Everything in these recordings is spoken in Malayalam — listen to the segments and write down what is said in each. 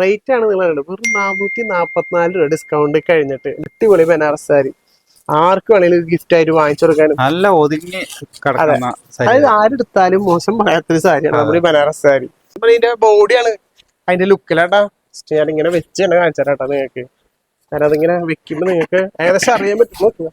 റേറ്റ് ആണ് നിങ്ങൾ വെറും 444 രൂപ ഡിസ്കൗണ്ട് കഴിഞ്ഞിട്ട് അടിപൊളി ബനാറസ് സാരി ആർക്ക് വേണമെങ്കിലും ഗിഫ്റ്റ് ആയിട്ട് വാങ്ങിച്ചു കൊടുക്കാനും നല്ല ഒതുങ്ങി കിടക്കുന്ന അതായത് ആരെടുത്താലും മോശം പറയാത്തൊരു സാരിയാണ് നമ്മുടെ ഈ ബനാറസ് സാരി. ഇതിന്റെ ബോഡിയാണ് അതിന്റെ ലുക്കിലാട്ടാ. ഞാൻ ഇങ്ങനെ വെച്ച് തന്നെ കാണിച്ചു തരാട്ടാ നിങ്ങൾക്ക്. കാരണം അതിങ്ങനെ വെക്കുമ്പോ നിങ്ങൾക്ക് ഏകദേശം അറിയാൻ പറ്റും. നോക്കുക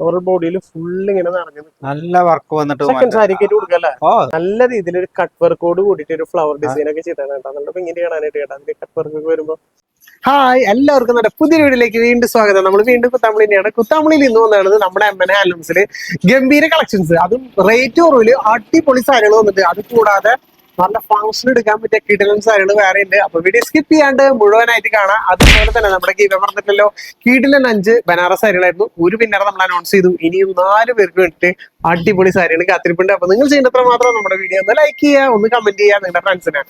ഓവർ ബോഡിയിൽ ഫുള്ള് ഇങ്ങനെ നിറഞ്ഞു നല്ല വർക്ക് വന്നിട്ട് സെക്കൻഡ് സാരിക്കേറ്റ് കൊടുക്കല്ലേ. നല്ല രീതിയിൽ ഒരു കട്ട് വർക്കോട് കൂടിയിട്ട് ഒരു ഫ്ലവർ ഡിസൈൻ ഒക്കെ ചെയ്താണ് കേട്ടോ. നല്ല ഭംഗി കാണാനായിട്ട് കേട്ടോ അതിന്റെ കട്ട് വർക്ക് ഒക്കെ വരുമ്പോ. ഹായ്, എല്ലാവർക്കും നമ്മുടെ പുതിയ വീഡിയോയിലേക്ക് വീണ്ടും സ്വാഗതം. നമ്മൾ വീണ്ടും കുത്താമ്പളി തന്നെയാണ്. കുത്താമ്പളിയിൽ ഇന്ന് വന്നത് നമ്മുടെ MN ഹാൻഡ്ലൂംസിൽ ഗംഭീര കളക്ഷൻസ്, അതും റേറ്റ് കുറവില് അടിപൊളി സാരികൾ വന്നിട്ട്, അത് കൂടാതെ നല്ല ഫംഗ്ഷൻ എടുക്കാൻ പറ്റിയ കിടിലൻ സാരികൾ വേറെ ഉണ്ട്. അപ്പൊ വീഡിയോ സ്കിപ്പ് ചെയ്യാണ്ട് മുഴുവനായിട്ട് കാണാം. അതുപോലെ തന്നെ നമ്മുടെ ഗീവ പറഞ്ഞിട്ടല്ലോ കിടിലൻ 5 ബനാറസ് സാരികളായിരുന്നു. ഒരു പിന്നീട് നമ്മൾ അനൗൺസ് ചെയ്തു. ഇനിയും 4 പേർക്ക് വേണ്ടിയിട്ട് അടിപൊളി സാരികൾ കാത്തിരിപ്പുണ്ട്. അപ്പൊ നിങ്ങൾ ചെയ്യേണ്ടത്ര മാത്രം നമ്മുടെ വീഡിയോ ഒന്ന് ലൈക്ക് ചെയ്യുക, ഒന്ന് കമന്റ് ചെയ്യുക, നിങ്ങളുടെ ഫ്രണ്ട്സിനെ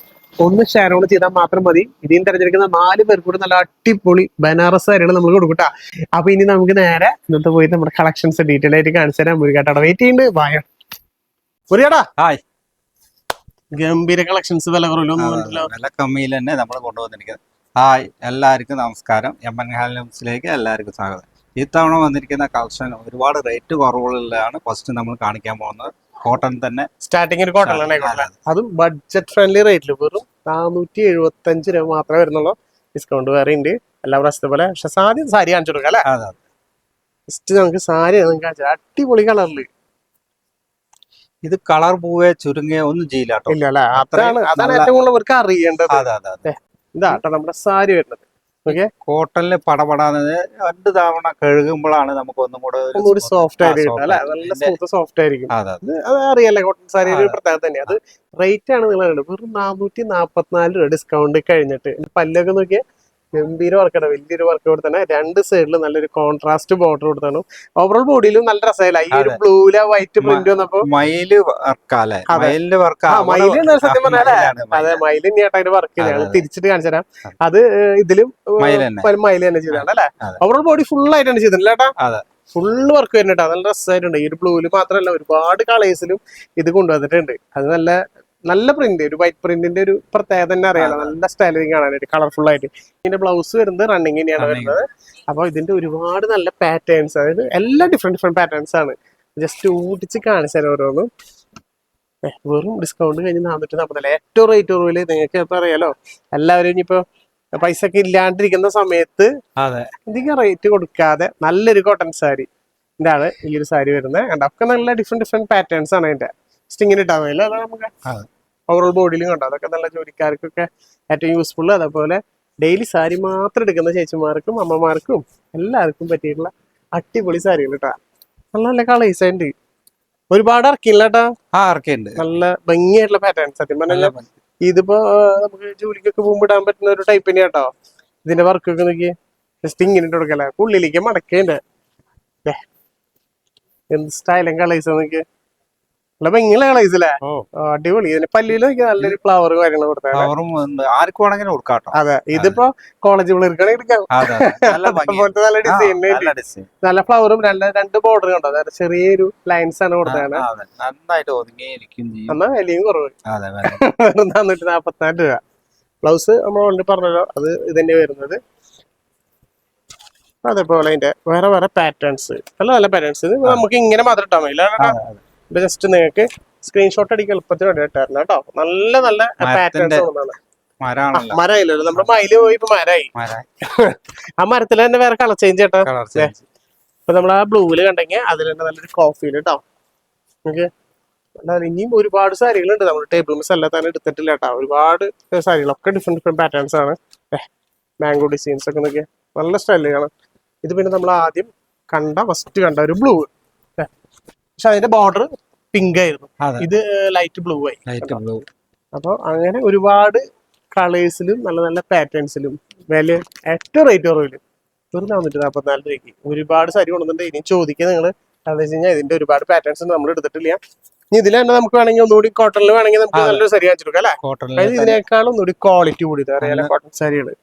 ഒന്ന് ഷെയർ ഓൺ ചെയ്താൽ മാത്രം മതി. ഇതിന് തിരഞ്ഞെടുക്കുന്ന 4 പേർക്ക് കൂടി നല്ല അടിപൊളി ബനാറസ് സാരികൾ നമ്മൾ കൊടുക്കട്ടാ. അപ്പൊ ഇനി നമുക്ക് നേരെ ഇന്നത്തെ പോയി നമ്മുടെ കളക്ഷൻസ് ഡീറ്റെയിൽ ആയിട്ട് കാണിച്ചു തരാം. മുരുകാട്ടാടെ വെയിറ്റ് ചെയ്യുന്നുണ്ട്. വായ മുരുകാടാ. ഹായ്, ഗംഭീര കളക്ഷൻസ് വില കുറവിലൊന്നും വില കമ്മിയിൽ തന്നെ നമ്മൾ കൊണ്ടുവന്നിരിക്കുന്നത്. ഹായ്, എല്ലാവർക്കും നമസ്കാരം. MN ഹാൻഡ്ലൂംസിലേക്ക് എല്ലാവർക്കും സ്വാഗതം. ഇത്തവണ വന്നിരിക്കുന്ന കളക്ഷൻ ഒരുപാട് റേറ്റ് കുറവുകളിലാണ് ഫസ്റ്റ് നമ്മൾ കാണിക്കാൻ പോകുന്നത്. കോട്ടൺ തന്നെ സ്റ്റാർട്ടിങ് ഒരു കോട്ടൺ അതും ബഡ്ജറ്റ് ഫ്രണ്ട്ലി റേറ്റിൽ വെറും 475 രൂപ മാത്രമേ വരുന്നുള്ളൂ. ഡിസ്കൗണ്ട് വേറെ ഉണ്ട് എല്ലാ പ്രാവശ്യത്തെ പോലെ. പക്ഷെ ആദ്യം സാരി കാണിച്ചു കൊടുക്കാം അല്ലെ. ഫസ്റ്റ് നമുക്ക് സാരി കാണിച്ചാൽ അടിപൊളി കളറില്. ഇത് കളർ പോവേ ചുരുങ്ങിയ ഒന്നും ചെയ്യില്ല കേട്ടോ. ഇല്ല അല്ലെ, അതാണ് ഏറ്റവും കൂടുതൽ അവർക്ക് അറിയേണ്ടത്. ഇതാട്ടോ നമ്മുടെ സാരി വരുന്നത്. കോട്ടണില് പടപടാന്നത് 2 തവണ കഴുകുമ്പോഴാണ് നമുക്ക് ഒന്നും കൂടെ സോഫ്റ്റ് ആയിരിക്കും അല്ലെ. നല്ല സ്മൂത്ത് സോഫ്റ്റ് ആയിരിക്കും. അത് അറിയാലേ കോട്ടൺ സാരി ഒരു പ്രത്യേകത തന്നെ. അത് റേറ്റ് ആണ് നിങ്ങൾ വെറും 444 രൂപ ഡിസ്കൗണ്ട് കഴിഞ്ഞിട്ട്. പല്ലൊക്കെ നോക്കിയാൽ ഗംഭീര വർക്കാണ്. വലിയൊരു വർക്ക് കൊടുത്താണ്. 2 സൈഡിലും നല്ലൊരു കോൺട്രാസ്റ്റ് ബോർഡർ കൊടുത്താണ്. ഓവറോൾ ബോഡിയിലും നല്ല രസമായില്ല. ഈ ഒരു ബ്ലൂല വൈറ്റ് പ്രിന്റ് വന്നപ്പോ മയില് വർക്കാല്ലേ. മയില് സത്യം പറഞ്ഞാലേ അതെ, മയില് തന്നെയാട്ടോ അതിന്റെ വർക്ക്. ഞങ്ങൾ തിരിച്ചിട്ട് കാണിച്ചു തരാം. അത് ഇതിലും മയില് തന്നെ ചെയ്താണ് അല്ലെ. ഓവറോൾ ബോഡി ഫുൾ ആയിട്ടാണ് ചെയ്തിട്ടില്ല കേട്ടോ. ഫുള്ള് വർക്ക് വരുന്നുണ്ട്. നല്ല രസമായിട്ടുണ്ട്. ഈ ഒരു ബ്ലൂല് മാത്രമല്ല ഒരുപാട് കളേഴ്സിലും ഇത് കൊണ്ടുവന്നിട്ടുണ്ട്. അത് നല്ല പ്രിന്റ്, ഒരു വൈറ്റ് പ്രിന്റിന്റെ ഒരു പ്രത്യേകത തന്നെ അറിയാലോ. നല്ല സ്റ്റൈലിംഗ് കാണാനായിട്ട് കളർഫുൾ ആയിട്ട്. ഇതിന്റെ ബ്ലൗസ് വരുന്നത് റണ്ണിങ് തന്നെയാണ് വരുന്നത്. അപ്പൊ ഇതിന്റെ ഒരുപാട് നല്ല പാറ്റേൺസ്, അതായത് എല്ലാം ഡിഫറെന്റ് പാറ്റേൺസ് ആണ്. ജസ്റ്റ് ഊട്ടിച്ച് കാണിച്ചു തരാം ഓരോന്നും. വെറും ഡിസ്കൗണ്ട് കഴിഞ്ഞ് 440. ഏറ്റവും റേറ്റ് കുറവില് നിങ്ങൾക്ക് ഇപ്പൊ അറിയാലോ. എല്ലാവരും ഇനിയിപ്പോ പൈസ ഒക്കെ ഇല്ലാണ്ടിരിക്കുന്ന സമയത്ത് അധികം റേറ്റ് കൊടുക്കാതെ നല്ലൊരു കോട്ടൺ സാരി ഇതാണ് ഈ ഒരു സാരി വരുന്നത്. ഒക്കെ നല്ല ഡിഫറെന്റ് പാറ്റേൺസ് ആണ് അതിന്റെ. ഇങ്ങനെ ഇട്ടാൽ മതി അല്ല നമുക്ക് ഓവറോൾ ബോഡിയിലും കണ്ടോ. അതൊക്കെ നല്ല ജോലിക്കാർക്കൊക്കെ ഏറ്റവും യൂസ്ഫുൾ. അതേപോലെ ഡെയിലി സാരി മാത്രം എടുക്കുന്ന ചേച്ചിമാർക്കും അമ്മമാർക്കും എല്ലാവർക്കും പറ്റിയിട്ടുള്ള അടിപൊളി സാരികൾ കേട്ടാ. നല്ല നല്ല കളേഴ്സ് ഉണ്ട്. ഒരുപാട് ഇറക്കിയില്ല കേട്ടാ. നല്ല ഭംഗിയായിട്ടുള്ള പാറ്റേൺസ്. സത്യം പറഞ്ഞാൽ ഇതിപ്പോ നമുക്ക് ജോലിക്കൊക്കെ പോകുമ്പോൾ ഇടാൻ പറ്റുന്ന ഒരു ടൈപ്പ് തന്നെ കേട്ടോ. ഇതിന്റെ വർക്കൊക്കെ നോക്കി ജസ്റ്റ് ഇങ്ങനെ ഇട്ട് കൊടുക്കല്ലേ. ഉള്ളിലേക്ക് മടക്കേണ്ട എന്ത് സ്റ്റൈലും കളേഴ്സ് നോക്കി. നല്ല ഭംഗിയുള്ള കളേഴ്സില്ലേ. അടിപൊളി. ഇതിന്റെ പല്ലിയിൽ നോക്കി നല്ലൊരു ഫ്ലവർ കാര്യങ്ങൾ കൊടുത്താൽ അതെ. ഇതിപ്പോ കോളേജ് പിള്ളേർക്കാണ് എടുക്കാം. അതുപോലത്തെ നല്ല ഡിസൈൻ, നല്ല ഫ്ലവറും 2 ബോർഡർ കണ്ടോ. ചെറിയൊരു ലൈൻസ് ആണ് കൊടുത്തതാണ്. എന്നാ വിലയും കുറവ്. 444 രൂപ. ബ്ലൗസ് നമ്മൾ ഓൾറെഡി പറഞ്ഞല്ലോ, അത് ഇതിന്റെ വരുന്നത്. അതേപോലെ അതിന്റെ വേറെ പാറ്റേൺസ്, നല്ല പാറ്റേൺസ്. ഇത് നമുക്ക് ഇങ്ങനെ മാത്രം ഇട്ടാൽ മതി. ജസ്റ്റ് നിങ്ങൾക്ക് സ്ക്രീൻഷോട്ട് അടിക്കാൻ എളുപ്പത്തിൽ ഇട്ടായിരുന്നു കേട്ടോ. നല്ല പാറ്റേൺസ് മരമില്ലല്ലോ. നമ്മുടെ മയില് പോയി ഇപ്പൊ മരമായി. ആ മരത്തിൽ തന്നെ വേറെ കളർ ചേഞ്ച് കേട്ടോ. ഇപ്പൊ നമ്മൾ ആ ബ്ലൂവില് കണ്ടെങ്കിൽ അതിൽ തന്നെ നല്ലൊരു കോഫിയില് കേട്ടോ. നമുക്ക് ഇനിയും ഒരുപാട് സാരികളുണ്ട്. നമ്മൾ ടേബിൾ മിസ് എല്ലാം തന്നെ എടുത്തിട്ടില്ല കേട്ടോ. ഒരുപാട് സാരികളൊക്കെ ഡിഫറെന്റ് പാറ്റേൺസ് ആണ്. മാംഗോ ഡിസൈൻസ് ഒക്കെ നോക്കിയാൽ നല്ല സ്റ്റൈലുകളാണ്. ഇത് പിന്നെ നമ്മൾ ആദ്യം ഫസ്റ്റ് കണ്ട ഒരു ബ്ലൂ, പക്ഷെ അതിന്റെ ബോർഡർ പിങ്ക് ആയിരുന്നു. ഇത് ലൈറ്റ് ബ്ലൂ ആയി. അപ്പൊ അങ്ങനെ ഒരുപാട് കളേഴ്സിലും നല്ല പാറ്റേൺസിലും വില ഏറ്റവും റേറ്റ് കുറവില് വെറും 444 രൂപയ്ക്ക് ഒരുപാട് സാരി കൊണ്ടുവന്നിട്ട്. ഇനി ചോദിക്കുക നിങ്ങൾ. എന്താ വെച്ച് കഴിഞ്ഞാൽ ഇതിന്റെ ഒരുപാട് പാറ്റേൺസ് നമ്മൾ എടുത്തിട്ടില്ല. ഇനി ഇതിൽ തന്നെ നമുക്ക് വേണമെങ്കിൽ ഒന്നുകൂടി കോട്ടണിൽ വേണമെങ്കിൽ നമുക്ക് നല്ലൊരു സാരി കാണിച്ചെടുക്കാം അല്ലെ. അതായത് ഇതിനേക്കാളും ഒന്നുകൂടി ക്വാളിറ്റി കൂടിയത് അറിയാലോ. കോട്ടൺ സാരികള്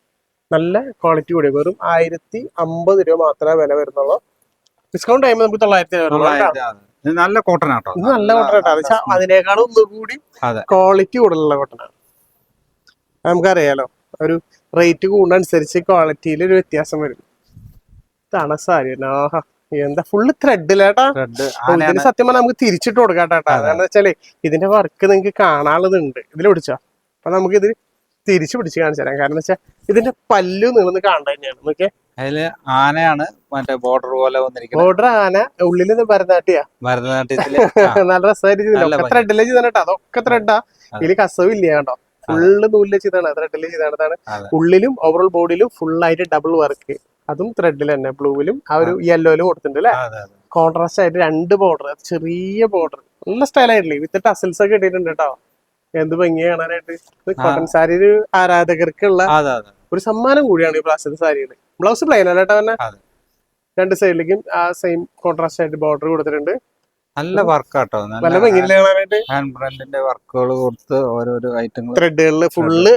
നല്ല ക്വാളിറ്റി കൂടി വെറും 1050 രൂപ മാത്രമേ വില വരുന്നുള്ളൂ. ഡിസ്കൗണ്ട് ആകുമ്പോൾ നമുക്ക് 900 നല്ല കോട്ടൺ ആട്ടോ. ഇത് നല്ല കോട്ടൺ ആട്ടോ. അതിനേക്കാളും ഒന്നുകൂടി ക്വാളിറ്റി കൂടുതലുള്ള കോട്ടൺ ആണ്. നമുക്കറിയാലോ. ഒരു റേറ്റ് കൂടുന്നതനുസരിച്ച് ക്വാളിറ്റിയിൽ ഒരു വ്യത്യാസം വരും. ഇതാണ് സാരി. ആഹാ, എന്താ ഫുള്ള് ത്രെഡിലേട്ടാ. ഇതിന് സത്യം പറഞ്ഞാൽ നമുക്ക് തിരിച്ചിട്ട് കൊടുക്കാം കേട്ടാ. അതാണെന്ന് വെച്ചാല് ഇതിന്റെ വർക്ക് നിങ്ങൾക്ക് കാണാനുള്ളതുണ്ട്. ഇതിൽ പിടിച്ചോ. അപ്പൊ നമുക്ക് ഇത് തിരിച്ചു പിടിച്ച് കാണിച്ചു തരാം. കാരണം വെച്ചാൽ ഇതിന്റെ പല്ലു നീളന്ന് കാണേണ്ട തന്നെയാണ്. നോക്കിയേ, അതില് ആനയാണ് മറ്റേ ബോർഡർ പോലെ വന്നിരിക്കുന്നത്. ബോർഡർ ആന, ഉള്ളിൽ ഭരതനാട്യത്തില് നല്ല രസമായിട്ട് ത്രെഡിലെ ചെയ്താണ് കേട്ടോ. അതൊക്കെ ത്രെഡാ, ഇതില് കസവില്ല കേട്ടോ. ഫുള്ള് നൂലിലെ ചെയ്താണ്, ത്രെഡിലെ ചെയ്താണ്. ഉള്ളിലും ഓവറോൾ ബോഡിയിലും ഫുൾ ആയിട്ട് ഡബിൾ വർക്ക്, അതും ത്രെഡിൽ തന്നെ. ബ്ലൂവിലും ആ ഒരു യെല്ലോയിലും കൊടുത്തിട്ടുണ്ട് അല്ലെ. കോൺട്രാസ്റ്റ് ആയിട്ട് 2 ബോർഡർ, ചെറിയ ബോർഡർ, നല്ല സ്റ്റൈലായിട്ടില്ലേ. വിത്ത് ടസൽസ് ഒക്കെ ഇട്ടിട്ടുണ്ട് കേട്ടോ. എന്ത് ഭംഗിയ കാണാനായിട്ട്. കോട്ടൺ സാരി ഒരു ആരാധകർക്കുള്ള ഒരു സമ്മാനം കൂടിയാണ് ഈ പ്രാവശ്യത്തെ സാരിയുടെ. ബ്ലൗസ് പ്ലെയിൻ അല്ല കേട്ടോ തന്നെ. 2 സൈഡിലേക്കും ആ സെയിം കോൺട്രാസ്റ്റ് ആയിട്ട് ബോർഡർ കൊടുത്തിട്ടുണ്ട്. നല്ല വർക്കാട്ടോ, നല്ല ഭംഗിയില്ലേ കാണാനായിട്ട്. ഹാൻഡ് വർക്കുകൾ കൊടുത്ത് ഓരോരോ ഐറ്റങ്ങൾ ത്രെഡുകളില് ഫുള്ള്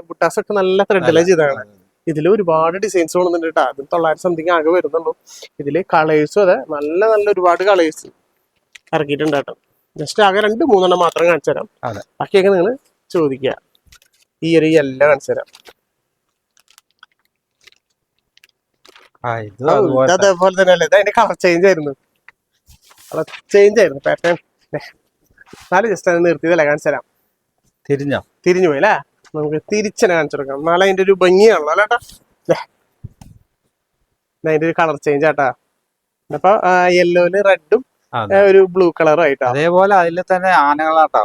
ബുട്ടാസ് ഒക്കെ നല്ല ത്രെഡിലെ ചെയ്താണ്. ഇതിൽ ഒരുപാട് ഡിസൈൻസ് കൊണ്ടുണ്ട് കേട്ടോ. അതിൽ 900 സംതിങ് ആകെ വരുന്നുള്ളൂ. ഇതില് കളേഴ്സും അതെ, നല്ല നല്ല ഒരുപാട് കളേഴ്സ് ഇറക്കിയിട്ടുണ്ട് കേട്ടോ. ജസ്റ്റ് ആകെ 2-3 മാത്രം കാണിച്ചു തരാം. ബാക്കിയൊക്കെ നിങ്ങൾ ചോദിക്കുക. ഈ ഒരു എല്ലാം കാണിച്ചു തരാം. അതേപോലെ തന്നെ അല്ലേ, ഇത് അതിന്റെ കളർ ചേഞ്ച് ആയിരുന്നു. കളർ ചേഞ്ച് ആയിരുന്നു പാറ്റേൺ. ജസ്റ്റ് അത് നിർത്തിയതല്ലേ, കാണിച്ചു തരാം. തിരിഞ്ഞു പോയി അല്ലേ. നമുക്ക് തിരിച്ചനെ കാണിച്ചു കൊടുക്കാം. നാളെ അതിന്റെ ഒരു ഭംഗിയാണല്ലോ അല്ലേട്ടാ. അതിന്റെ ഒരു കളർ ചേഞ്ച് ആട്ടാ. അപ്പൊ യെല്ലോയില് റെഡും ഒരു ബ്ലൂ കളറും ആയിട്ടോ. അതേപോലെ അതിൽ തന്നെ ആനകളാട്ടോ.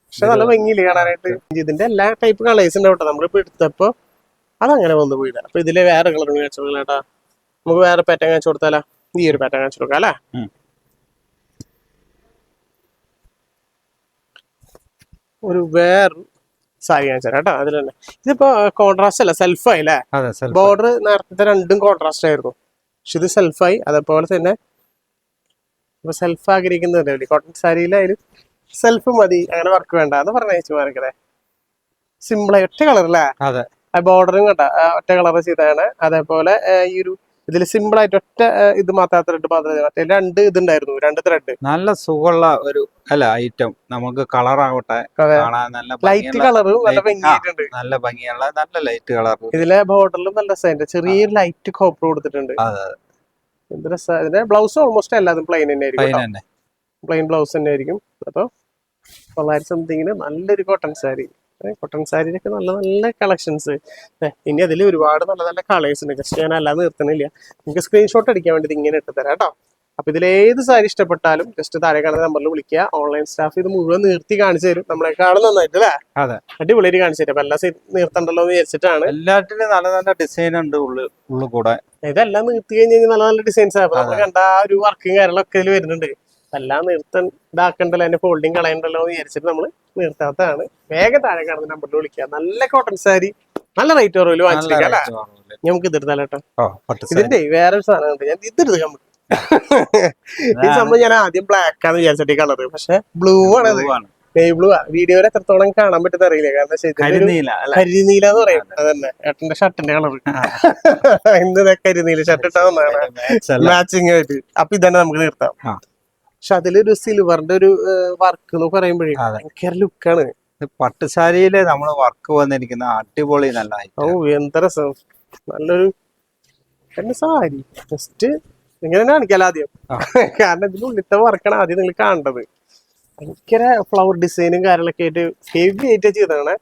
പക്ഷെ നല്ല ഭംഗിയില്ലേ കാണാനായിട്ട്. ഇതിന്റെ എല്ലാ ടൈപ്പ് കളേഴ്സ് ഉണ്ട് കേട്ടോ. നമ്മളിപ്പോ എടുത്തപ്പോ അതങ്ങനെ വന്നു പോയില്ല. അപ്പൊ ഇതില് വേറെ കളർ കാണിച്ചു കൊടുക്കാം കേട്ടാ. നമുക്ക് വേറെ പാറ്റേൺ കാണിച്ചു കൊടുത്താലോ. ഈ ഒരു പാറ്റേൺ കാണിച്ചു കൊടുക്കാം അല്ലേ. ഒരു വേറെ സാരി കാണിച്ചു തരാം കേട്ടോ. അതിൽ തന്നെ ഇതിപ്പോ കോൺട്രാസ്റ്റ് അല്ല, സെൽഫായി അല്ലേ. ബോർഡർ നേരത്തെ 2 കോൺട്രാസ്റ്റ് ആയിരുന്നു, പക്ഷെ ഇത് സെൽഫായി. അതേപോലെ തന്നെ ഇപ്പൊ സെൽഫ് ആഗ്രഹിക്കുന്നുണ്ട് കോട്ടൺ സാരിയിലായാലും സെൽഫ് മതി, അങ്ങനെ വർക്ക് വേണ്ട എന്ന് പറഞ്ഞ ചേച്ചിമാർക്കല്ലേ. സിമ്പിളായി ഒറ്റ കളർ അല്ലേ. ബോർഡറും കേട്ടോ ഒറ്റ കളർ ചെയ്താണ്. അതേപോലെ ഈ ഒരു ഇതില് സിമ്പിൾ ആയിട്ട് ഒറ്റ ഇത് മാത്രം ത്രെഡ് മാത്രമേ, മറ്റേ 2 ഇതുണ്ടായിരുന്നു, 2 ത്രെഡ്. നല്ല സുഖമുള്ള ഒരു അല്ല ഐറ്റം. നമുക്ക് കളർ ആവട്ടെ, നല്ല ലൈറ്റ് കളറും നല്ല ഭംഗിയായിട്ടുണ്ട്. നല്ല ഭംഗിയുള്ള നല്ല ലൈറ്റ് കളർ. ഇതിലെ ബോർഡറിലും നല്ല രസമുണ്ട്, ചെറിയൊരു ലൈറ്റ് കോപ്പർ കൊടുത്തിട്ടുണ്ട്. എന്ത് രസം. ഇതിന്റെ ബ്ലൗസ് ഓൾമോസ്റ്റ് എല്ലാതും പ്ലെയിൻ തന്നെ ആയിരിക്കും, പ്ലെയിൻ ബ്ലൗസ് തന്നെ ആയിരിക്കും. അപ്പൊ 900 സംതിങ്ങിന് നല്ലൊരു കോട്ടൺ സാരി. കോട്ടൺ സാരിയിലൊക്കെ നല്ല നല്ല കളക്ഷൻസ്. ഇനി അതിൽ ഒരുപാട് നല്ല നല്ല കളേഴ്സ് ഉണ്ട്. ജസ്റ്റ് ഞാൻ അല്ലാതെ നിർത്തണില്ല, നിങ്ങൾക്ക് സ്ക്രീൻഷോട്ട് അടിക്കാൻ വേണ്ടി ഇങ്ങനെ ഇട്ട് തരാം കേട്ടോ. അപ്പൊ ഇതിലേത് സാരി ഇഷ്ടപ്പെട്ടാലും ജസ്റ്റ് താഴെ കാണുന്ന നമ്പറിൽ വിളിക്കുക. ഓൺലൈൻ സ്റ്റാഫ് ഇത് മുഴുവൻ നിർത്തി കാണിച്ചു തരും, നമ്മളെക്കാളും നന്നായിട്ട് അല്ലേ. അടിപൊളിയായിട്ട് കാണിച്ചു തരും. അപ്പൊ എല്ലാ നിർത്തണ്ടല്ലോ എന്ന് വിചാരിച്ചിട്ടാണ്. എല്ലാത്തിനും നല്ല നല്ല ഡിസൈൻ ഉണ്ട് ഉള്ളു കൂടെ. ഇതെല്ലാം നിർത്തി കഴിഞ്ഞ് കഴിഞ്ഞാൽ നല്ല നല്ല ഡിസൈൻസ് ആണ്. നമ്മൾ കണ്ട ഒരു വർക്കും കാര്യങ്ങളൊക്കെ ഇതിൽ വരുന്നുണ്ട്. എല്ലാം നിർത്തൻ ഇതാക്കണ്ടല്ലോ, അതിന്റെ ഫോൾഡിങ് കളയണ്ടല്ലോ എന്ന് വിചാരിച്ചിട്ട് നമ്മൾ നിർത്താത്തതാണ്. വേഗം താഴെ കാണുന്ന നമ്പറിൽ വിളിക്കുക. നല്ല കോട്ടൺ സാരി നല്ല റേറ്റ് കുറവില് വാങ്ങിച്ചിരിക്കാം അല്ലേ. നമുക്ക് ഇതെടുത്താലോ കേട്ടോ. ഇതിന്റെ വേറൊരു സാധനം ഉണ്ട്, ഞാൻ ഇതെടുത്ത് നമുക്ക് ഈ സംഭവം ഞാൻ ആദ്യം ബ്ലാക്ക് ആണെന്ന് വിചാരിച്ചിട്ട് കളർ, പക്ഷെ ബ്ലൂ ആണ്. നേവി ബ്ലൂ ആ. വീഡിയോയിൽ എത്രത്തോളം കാണാൻ പറ്റുന്ന അറിയില്ല, കാരണം കരിനീല എന്ന് പറയും. അതന്നെ ഏട്ടന്റെ ഷർട്ടിന്റെ കളർ. ഇന്ന് കരിനീല ഷർട്ട് ഇട്ടാ വന്നതാണ് മാച്ചിങ് ആയിട്ട്. അപ്പൊ ഇതന്നെ നമുക്ക് നിർത്താം. പക്ഷെ അതിലൊരു സിൽവറിന്റെ ഒരു വർക്ക് എന്ന് പറയുമ്പോഴേ ഭയങ്കര ലുക്കാണ്. പട്ടുസാരിയില് നമ്മള് വർക്ക് വന്നിരിക്കുന്ന അടിപൊളി നല്ല. ഓ എന്താ രസം. നല്ലൊരു എന്റെ സാരി ജസ്റ്റ് ഇങ്ങനെ കാണിക്കാലോ ആദ്യം, കാരണം ഇതിന്റെ ഉള്ളിത്തെ വർക്കാണ് ആദ്യം നിങ്ങൾ കാണേണ്ടത്. ഭയങ്കര ഫ്ലവർ ഡിസൈനും കാര്യങ്ങളൊക്കെ ആയിട്ട് ഹെവി ആയിട്ട് ചെയ്തതാണ്.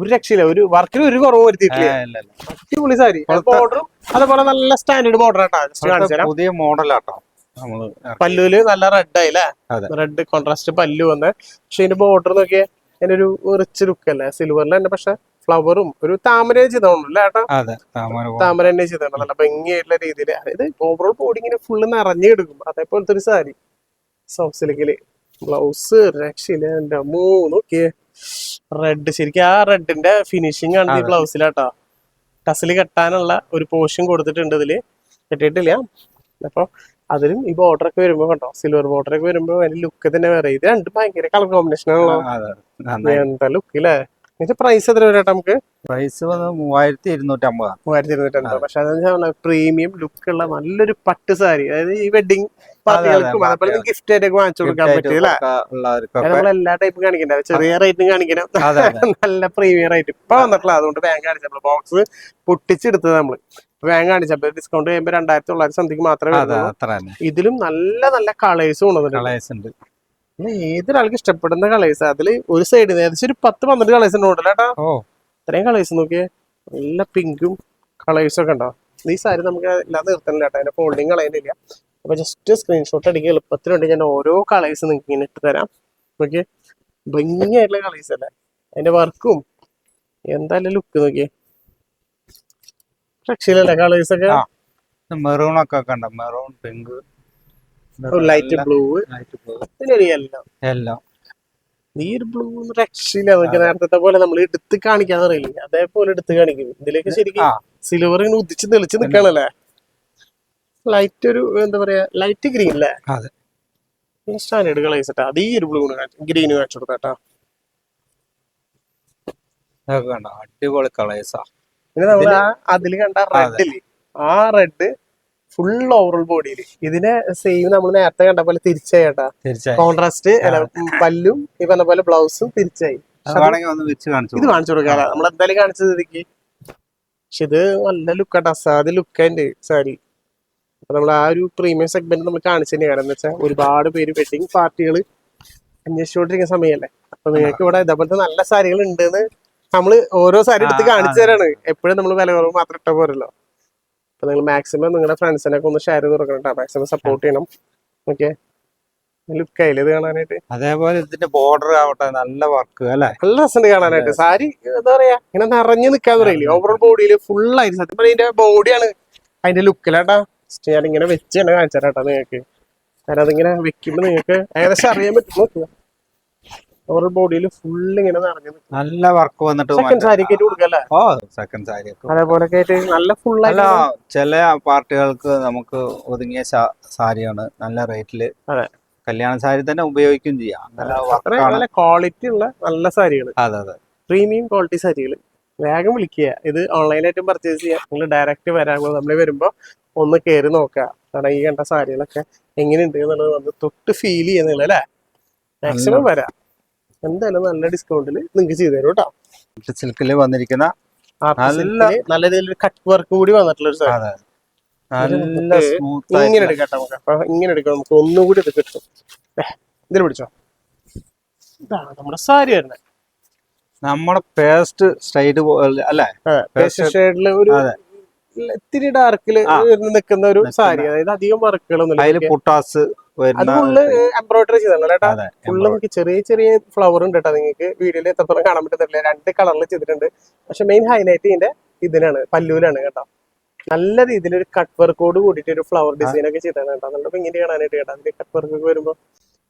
ഒരു രക്ഷയില്ല, ഒരു വർക്കിന് ഒരു കുറവ് വരുത്തിയിട്ടില്ല. അടിപൊളി സാരി. ബോർഡറും അതേപോലെ നല്ല സ്റ്റാൻഡേർഡ് ബോർഡർ ആട്ടോ. പുതിയ മോഡലാട്ടോ. പല്ലുവില് നല്ല റെഡ് ആയില്ലേ, റെഡ് കോൺട്രാസ്റ്റ് പല്ലു വന്ന്. പക്ഷെ ഇതിന്റെ ബോർഡർ നോക്കിയാൽ അതിന്റെ ഒരു റിച്ച് ലുക്ക് അല്ലേ, സിൽവറിൽ തന്നെ. പക്ഷെ ഫ്ലവറും ഒരു താമര ചെയ്തോണ്ടല്ലേ ഏട്ടാ. താമര തന്നെ ചെയ്തോണ്ട് നല്ല ഭംഗിയായിട്ടുള്ള രീതിയിൽ. അതായത് ഓവറോൾ ബോഡി ഇങ്ങനെ ഫുള്ള് നിറഞ്ഞു കിടക്കും. അതേപോലത്തെ ഒരു സാരി. സോഫ്റ്റ് സിൽക്കില് ബ്ലൗസ് രക്ഷയില്ല. എന്റെ നോക്കിയേ റെഡ്. ശരിക്കും ആ റെഡിന്റെ ഫിനിഷിംഗ് ആണ് ഈ ബ്ലൗസിലാട്ടോ. ടസില് കെട്ടാനുള്ള ഒരു പോർഷൻ കൊടുത്തിട്ടുണ്ട്, ഇതില് കെട്ടിയിട്ടില്ല. അപ്പൊ അതിലും ഈ ബോർഡർ ഒക്കെ വരുമ്പോ കണ്ടോ, സിൽവർ ബോർഡർ ഒക്കെ വരുമ്പോ അതിന്റെ ലുക്ക് തന്നെ വേറെ. ഇത് രണ്ടും ഭയങ്കര കളർ കോമ്പിനേഷൻ ആണല്ലോ. എന്താ ലുക്ക് അല്ലേ. ഇതിന്റെ പ്രൈസ് എത്ര വരാം നമുക്ക്? പ്രൈസ് 3250. 3250. പക്ഷെ അതെന്ന് പ്രീമിയം ലുക്ക് ഉള്ള നല്ലൊരു പട്ട് സാരി, അതായത് ഈ വെഡിങ് പാർട്ടികൾക്കും അതേപോലെ ഗിഫ്റ്റ് ആയിട്ടൊക്കെ വാങ്ങിച്ചു കൊടുക്കാൻ പറ്റില്ല. നമ്മൾ എല്ലാ ടൈപ്പും കാണിക്കണ്ട, ചെറിയ റേറ്റും കാണിക്കണം, നല്ല പ്രീമിയം റേറ്റ് ഇപ്പൊ വന്നിട്ടില്ല. അതുകൊണ്ട് ബാങ്ക് കാണിച്ചപ്പോൾ ബോക്സ് പൊട്ടിച്ചെടുത്തത് നമ്മള് ബാങ്ക് കാണിച്ചപ്പോ ഡിസ്കൗണ്ട് ചെയ്യുമ്പോൾ 2900 സംതിങ് മാത്രമേ വരുന്നുള്ളൂ. ഇതിലും നല്ല നല്ല കളേഴ്സ് കൊണ്ടുവന്നിട്ടുണ്ട്. ഏതൊരാൾക്ക് ഇഷ്ടപ്പെടുന്ന കളേഴ്സ്, അതില് ഒരു സൈഡിൽ ഏകദേശം ഒരു 10-12 കളേഴ്സ് ഉണ്ടല്ലോ കേട്ടാ. ഇത്രയും കളേഴ്സ് നോക്കിയേ, നല്ല പിങ്കും കളേഴ്സും ഒക്കെ ഉണ്ടോ. ഈ സാരി നമുക്ക് എല്ലാം നിർത്തണില്ല കേട്ടോ, അതിന്റെ ഫോൾഡിങ് കളയുന്നില്ല. അപ്പൊ ജസ്റ്റ് സ്ക്രീൻഷോട്ട് അടിക്കുക, എളുപ്പത്തിന് വേണ്ടി ഞാൻ ഓരോ കളേഴ്സ് നിങ്ങൾക്ക് ഇങ്ങനെ ഇട്ട് തരാം. നോക്കിയേ, ഭംഗിയായിട്ടുള്ള കളേഴ്സ് അല്ലേ, അതിന്റെ വർക്കും എന്തായാലും ലുക്ക് നോക്കിയേ, രക്ഷയിലല്ലേ കളേഴ്സ് ഒക്കെ. മെറൂൺ ഒക്കെ കണ്ടോ, മെറൂൺ, പിങ്ക്, ലൈറ്റ് ബ്ലൂ, എല്ലാം. ഈ ഒരു ബ്ലൂ രക്ഷയില്ല. നോക്കിയ നേരത്തെ പോലെ നമ്മൾ എടുത്ത് കാണിക്കാന്ന് അറിയില്ല, അതേപോലെ എടുത്ത് കാണിക്കും. ഇതിലേക്ക് ശരിക്കും സിൽവർ ഇങ്ങനെ ഉദിച്ച് തെളിച്ച് നിൽക്കണല്ലേ. ലൈറ്റ് ഒരു എന്താ പറയാ, ലൈറ്റ് ഗ്രീൻ അല്ലേ, സ്റ്റാൻഡേർഡ് കളേഴ്സ് ഇട്ടാ. അത് ഈ ഒരു ബ്ലൂ ഗ്രീന് കാണിച്ചു കൊടുത്താ. അടിപൊളി കളേഴ്സാ. പിന്നെ നമ്മൾ അതിൽ കണ്ട റെഡ് ഇല്ലേ, ആ റെഡ് ഫുൾ ഓവറോൾ ബോഡിയിൽ. ഇതിനെ സെയിം നമ്മൾ നേരത്തെ കണ്ട പോലെ തിരിച്ചായിട്ടാ, കോൺട്രാസ്റ്റ് പല്ലും ഈ പറഞ്ഞ പോലെ ബ്ലൗസും തിരിച്ചായി. ഇത് കാണിച്ചു കൊടുക്കാ നമ്മൾ എന്തായാലും കാണിച്ചത് ഇതിക്ക്. പക്ഷെ ഇത് നല്ല ലുക്കാട്ടോ, അസാധ്യ ലുക്കാൻ്റെ സാരി. അപ്പൊ നമ്മൾ ആ ഒരു പ്രീമിയം സെഗ്മെന്റ് നമ്മൾ കാണിച്ചു തന്നെ. കാരണം എന്താ വെച്ചാൽ ഒരുപാട് പേര് വെഡിങ് പാർട്ടികൾ അന്വേഷിച്ചുകൊണ്ടിരിക്കുന്ന സമയമല്ലേ. അപ്പൊ നിങ്ങൾക്ക് ഇവിടെ ഇതേപോലത്തെ നല്ല സാരികൾ ഉണ്ടെന്ന് നമ്മള് ഓരോ സാരി എടുത്ത് കാണിച്ചു തരാണ്. എപ്പോഴും നമ്മൾ വില കുറവ് മാത്രം ഇട്ട പോരല്ലോ. അപ്പൊ നിങ്ങൾ മാക്സിമം നിങ്ങളുടെ ഫ്രണ്ട്സിനൊക്കെ ഒന്ന് ഷെയർ ചെയ്ത് കൊടുക്കണം കേട്ടോ, മാക്സിമം സപ്പോർട്ട് ചെയ്യണം. ഓക്കെ, ലുക്ക് ആയില്ലേ ഇത് കാണാനായിട്ട്. അതേപോലെ ഇതിന്റെ ബോർഡർ ആവട്ടെ, നല്ല വർക്ക് അല്ലെ, നല്ല രസമുണ്ട് കാണാനായിട്ട്. സാരി എന്താ പറയാ, ഇങ്ങനെ നിറഞ്ഞു നിൽക്കാന്ന് പറയില്ലേ, ഓവറോൾ ബോഡിയിൽ ഫുൾ ആയിട്ട്. സത്യം പറഞ്ഞാൽ ഇതിന്റെ ബോഡിയാണ് അതിന്റെ ലുക്കിലാട്ടാ. ഞാൻ ഇങ്ങനെ വെച്ച് തന്നെ കാണിച്ചു തരാം കേട്ടോ നിങ്ങൾക്ക്. കാരണം അതിങ്ങനെ വെക്കുമ്പോ നിങ്ങൾക്ക് ഏകദേശം അറിയാൻ പറ്റും. നോക്കുക, ഓവറോൾ ബോഡിയിൽ ഫുൾ ഇങ്ങനെ നിറഞ്ഞു നിൽക്കും. നല്ല വർക്ക് വന്നിട്ട് സെക്കൻഡ് സാരി ആയിട്ട് കൊടുക്കല്ലേ. സെക്കൻഡ് സാരി അതേപോലെ നല്ല ഫുൾ അല്ല, ചില പാർട്ടികൾക്ക് നമുക്ക് ഒതുങ്ങിയ സാരിയാണ് നല്ല റേറ്റില്. അതെ, കല്യാണ സാരി തന്നെ ഉപയോഗിക്കുകയും ചെയ്യാം. നല്ല ക്വാളിറ്റി ഉള്ള നല്ല സാരികൾ. അതെ അതെ, പ്രീമിയം ക്വാളിറ്റി സാരികൾ. വേഗം വിളിക്കുക. ഇത് ഓൺലൈനായിട്ടും പർച്ചേസ് ചെയ്യാം. നിങ്ങൾ ഡയറക്റ്റ് വരാൻ നമ്മൾ വരുമ്പോൾ ഒന്ന് കയറി നോക്കുക. കാരണം ഈ കണ്ട സാരികളൊക്കെ എങ്ങനെയുണ്ട് എന്നുള്ളത് വന്ന് തൊട്ട് ഫീൽ ചെയ്യുന്നില്ല അല്ലേ. മാക്സിമം വരാം. എന്തായാലും നല്ല ഡിസ്കൗണ്ടിൽ നിങ്ങൾക്ക് ചെയ്തു തരും കേട്ടോ. സിൽക്കില് വന്നിരിക്കുന്ന നല്ല രീതിയിൽ കട്ട് വർക്ക് കൂടി വന്നിട്ടുള്ള ഒരു സാരി. ഇങ്ങനെ എടുക്കാം നമുക്ക്. അപ്പൊ ഇങ്ങനെ എടുക്കാം, നമുക്ക് ഒന്നുകൂടി ഇത് കിട്ടും. ഇതിൽ പിടിച്ചോ, ഇതാണ് നമ്മുടെ സാരി വരുന്നത്. നമ്മുടെ പേസ്റ്റ് ഷെയ്ഡ് അല്ലേ, പേസ്റ്റ് ഷെയ്ഡില് ഒരു ഇത്തിരി ഡാർക്കില് നിൽക്കുന്ന ഒരു സാരി. അതായത് അധികം വർക്കുകളൊന്നും പുട്ടാസ് അത് ഫുള്ള് എംബ്രോയിഡറി ചെയ്തല്ലോ കേട്ടോ. ഫുള്ള് നമുക്ക് ചെറിയ ചെറിയ ഫ്ലവർ ഉണ്ട് കേട്ടോ. നിങ്ങൾക്ക് വീഡിയോയിൽ എത്രത്തോളം കാണാൻ പറ്റുന്നില്ല, 2 കളറിൽ ചെയ്തിട്ടുണ്ട്. പക്ഷെ മെയിൻ ഹൈലൈറ്റ് ഇതിന്റെ ഇതിനാണ്, പല്ലൂലാണ് കേട്ടോ. നല്ല രീതിയിൽ ഒരു കട്ട് വർക്കോട് കൂടിയിട്ട് ഒരു ഫ്ലവർ ഡിസൈൻ ഒക്കെ ചെയ്താണ് കേട്ടോ. നല്ല ഭംഗി കാണാനായിട്ട് കേട്ടോ. അതിന്റെ കട്ട് വർക്ക് ഒക്കെ വരുമ്പോ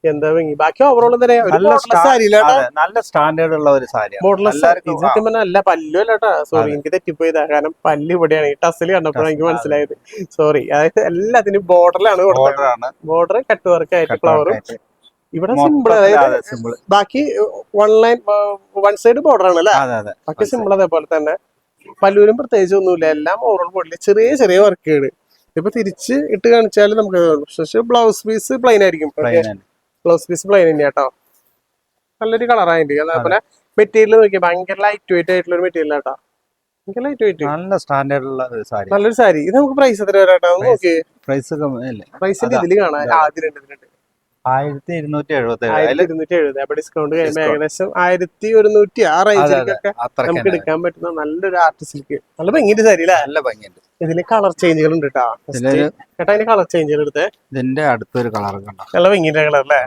എന്താ ഭംഗി. ബാക്കി ഓവറോൾ നല്ല സ്റ്റാൻഡേർഡ് ഉള്ള ഒരു സാരി. സത്യം പറഞ്ഞാൽ അല്ല, പല്ലു അല്ല കേട്ടോ. സോറി, എനിക്ക് തെറ്റിപ്പോയതാ. കാരണം പല്ല് ഇവിടെയാണ്. ഈ ടസ്സിൽ കണ്ടപ്പോഴാണ് എനിക്ക് മനസ്സിലായത്. സോറി. അതായത് എല്ലാത്തിനും ബോർഡറിലാണ് കൊടുത്തത്. ബോർഡർ കട്ട് വർക്ക് ആയിട്ട് ഫ്ലവറും ഇവിടെ സിമ്പിൾ. അതായത് ബാക്കി വൺ സൈഡ് ബോർഡർ ആണ് അല്ലേ, ബാക്കി സിമ്പിൾ. അതേപോലെ തന്നെ പല്ലൂരും പ്രത്യേകിച്ച് ഒന്നുമില്ല. എല്ലാം ഓവറോൾ ബോർഡിൽ ചെറിയ ചെറിയ വർക്കുകൾ. ഇപ്പൊ തിരിച്ച് ഇട്ട് കാണിച്ചാലും നമുക്ക്. പക്ഷെ ബ്ലൗസ് പീസ് പ്ലെയിൻ ആയിരിക്കും. ബ്ലൗസ് പീസ് പ്ലെയിൻ തന്നെയാ കേട്ടോ. നല്ലൊരു കളറായിട്ട്. അതേപോലെ മെറ്റീരിയൽ നോക്കിയാൽ ഭയങ്കര ലൈറ്റ് വെയിറ്റ് ആയിട്ടുള്ള ഒരു മെറ്റീരിയൽ കേട്ടോ. ഭയങ്കര ലൈറ്റ് വെയിറ്റ്, നല്ല സ്റ്റാൻഡേർഡ് ഉള്ള ഒരു സാരി. നല്ലൊരു സാരി. ഇത് നമുക്ക് പ്രൈസ് എത്ര വരാട്ടോ നോക്കി. പ്രൈസിന്റെ ഇതിൽ കാണാൻ ആദ്യം 1270. അപ്പൊ ഡിസ്കൗണ്ട് കഴിയുമ്പോൾ ഏകദേശം 1100 ആ റേഞ്ചിലേക്കൊക്കെ നമുക്ക് എടുക്കാൻ പറ്റുന്ന നല്ലൊരു ആർട്ടിസ്റ്റിലേക്ക് നല്ല ഭംഗിന്റെ സാരി അല്ലേ. നല്ല ഭംഗിയുണ്ട്. ഇതിന് കളർ ചേഞ്ചുകൾ ഉണ്ട് കേട്ടോ. കേട്ടാ അതിന് കളർ ചേഞ്ചുകൾ എടുത്തേ. ഇതിന്റെ അടുത്തൊരു കളർ നല്ല ഭംഗിന്റെ കളർ അല്ലേ.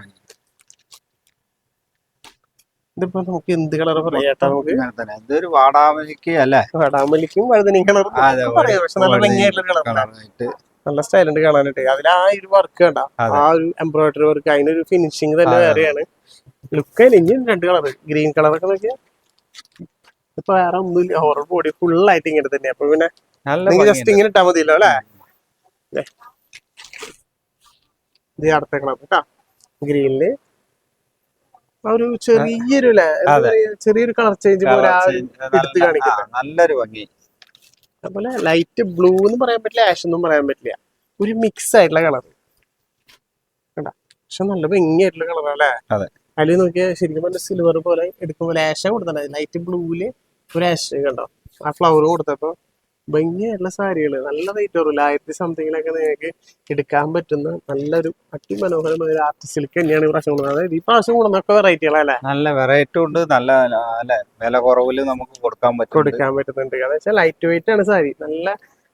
ഇതിപ്പോ നമുക്ക് എന്ത് കളർ പറയാട്ടോ. നമുക്ക് ഇതൊരു വാടാമല്ലിക്ക് അല്ലേ, വാടാമല്ലിക്കും വഴുതനയും കളർ പറയാം. പക്ഷെ നല്ല ഭംഗിയായിട്ടുള്ള കളറായിട്ട് നല്ല സ്റ്റൈലുണ്ട് കാണാനായിട്ട്. അതിൽ ആ ഒരു വർക്ക് കണ്ട, ആ ഒരു എംബ്രോയിഡറി വർക്ക്, അതിനൊരു ഫിനിഷിങ് തന്നെ വേറെയാണ്. ലുക്ക് ഇനിയും 2 കളർ, ഗ്രീൻ കളറൊക്കെ നോക്കിയാൽ ഇപ്പൊ വേറെ ഒന്നുമില്ല. ഓവർ ബോഡി ഫുൾ ആയിട്ട് ഇങ്ങനെ തന്നെ. അപ്പൊ പിന്നെ ജസ്റ്റ് ഇങ്ങനെ ഇട്ടാ മതിയല്ലോ അല്ലേ. ഇത് അടുത്ത കളർ കേട്ടാ, ഗ്രീനില് ആ ഒരു ചെറിയൊരു ചെറിയൊരു കളർ ചേഞ്ച് പോലെ എടുത്ത് കാണിക്കുന്നത് നല്ലൊരു ഭംഗി. അതുപോലെ ലൈറ്റ് ബ്ലൂ എന്ന് പറയാൻ പറ്റില്ല, ആഷ് എന്നും പറയാൻ പറ്റില്ല, ഒരു മിക്സ് ആയിട്ടുള്ള കളർ കണ്ടാ. പക്ഷെ നല്ല ഭംഗിയായിട്ടുള്ള കളർ അല്ലേ. അതിൽ നോക്കിയാൽ ശരിക്കും പറഞ്ഞ സിൽവർ പോലെ എടുക്കുമ്പോൾ ആഷ കൊടുത്തിട്ടുണ്ട്. ലൈറ്റ് ബ്ലൂവില് ഒരു ആഷ് കണ്ടോ, ആ ഫ്ലവർ കൊടുത്തപ്പോ ഭംഗിയായിട്ടുള്ള സാരികള് നല്ല റേറ്റ് വരില്ല. 1000 സംതിങ്ങിലൊക്കെ നിങ്ങൾക്ക് എടുക്കാൻ പറ്റുന്ന നല്ലൊരു അതിമനോഹരമായ ഒരു ആർട്ട് സിൽക്ക് തന്നെയാണ് ഈ പ്രാവശ്യം കൊണ്ടുവന്നത്. അതായത് ഈ പ്രാവശ്യം കൊണ്ടുവന്നൊക്കെ വെറൈറ്റികളല്ലേ, നല്ല വെറൈറ്റി ഉണ്ട്, നല്ല വില കുറവില് നമുക്ക് കൊടുക്കാൻ പറ്റുന്നുണ്ട്. അതെന്ന് വെച്ചാൽ ലൈറ്റ് വെയിറ്റ് ആണ് സാരി, നല്ല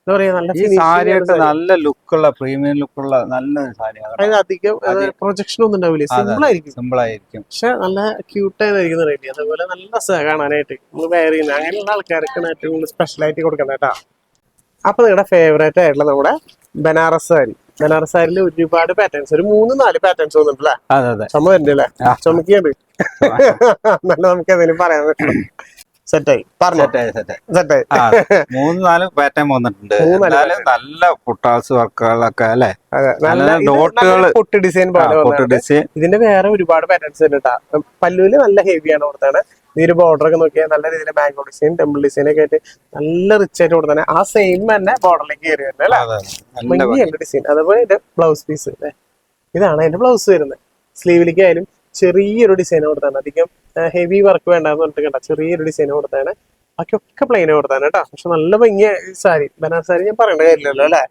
എന്താ പറയാ, നല്ല സാരിയൊക്കെ നല്ല ലുക്കുള്ള പ്രീമിയം ലുക്കുള്ള നല്ല സാരിയാണ്. അതായത് അധികം പ്രൊജക്ഷൻ ഒന്നും ഉണ്ടാവില്ല, സിമ്പിൾ ആയിരിക്കും പക്ഷെ നല്ല ക്യൂട്ടായിരിക്കുന്ന റേറ്റ്. അതേപോലെ നല്ല രസമാണ് കാണാനായിട്ട്. നമ്മൾ വെയർ ചെയ്യുന്നത് അങ്ങനെയുള്ള ആൾക്കാർക്കാണ് ഏറ്റവും കൂടുതൽ സ്പെഷ്യൽ ആയിട്ട് കൊടുക്കുന്നത് കേട്ടോ. അപ്പൊ നിങ്ങളുടെ ഫേവറേറ്റ് ആയിട്ടുള്ള നമ്മുടെ ബനാറസ് സാരി, ബനാറസ് സാരിയിൽ ഒരുപാട് പാറ്റേൺസ്, ഒരു 3-4 പാറ്റേൺസ് വന്നിട്ടുണ്ടല്ലേ. ചുമ വരുന്നുണ്ടല്ലേ, ചുമക്കുന്നുണ്ട്. എന്നാലും നമുക്ക് എന്തെങ്കിലും പറയാൻ പറ്റും. സെറ്റായി പറഞ്ഞു, സെറ്റായി. 3-4 പാറ്റേൺ വന്നിട്ടുണ്ട്. നല്ല പുട്ടാസ് വർക്കുകളൊക്കെ അല്ലെ, പൊട്ട് ഡിസൈൻ പോലെ. ഇതിന്റെ വേറെ ഒരുപാട് പാറ്റേൺസ് ഉണ്ട് കേട്ടോ. പല്ലുവില് നല്ല ഹെവിയാണ് കൊടുത്താണ്. ഈ ഒരു ബോർഡർ ഒക്കെ നോക്കിയാൽ നല്ല രീതിയിൽ മാംഗോ ഡിസൈൻ, ടെമ്പിൾ ഡിസൈൻ ഒക്കെ ആയിട്ട് നല്ല റിച്ച് ആയിട്ട് കൊടുത്താണ്. ആ സെയിം തന്നെ ബോർഡറിലേക്ക് കയറി വരുന്നത് അല്ലേ, ഭംഗിയുണ്ട് ഡിസൈൻ. അതുപോലെ ഇതിന്റെ ബ്ലൗസ് പീസ് ഇതാണ് അതിന്റെ ബ്ലൗസ് വരുന്നത്. സ്ലീവിലേക്ക് ആയാലും ചെറിയൊരു ഡിസൈൻ കൊടുത്താണ്, അധികം ഹെവി വർക്ക് വേണ്ടെന്ന് പറഞ്ഞിട്ട് കേട്ടോ, ചെറിയൊരു ഡിസൈൻ കൊടുത്താണ്. ബാക്കിയൊക്കെ പ്ലെയിൻ കൊടുത്താണ് കേട്ടോ. പക്ഷെ നല്ല ഭംഗിയ സാരി, ബനാറസ് സാരി ഞാൻ പറയേണ്ട കാര്യമില്ലല്ലോ അല്ലെ.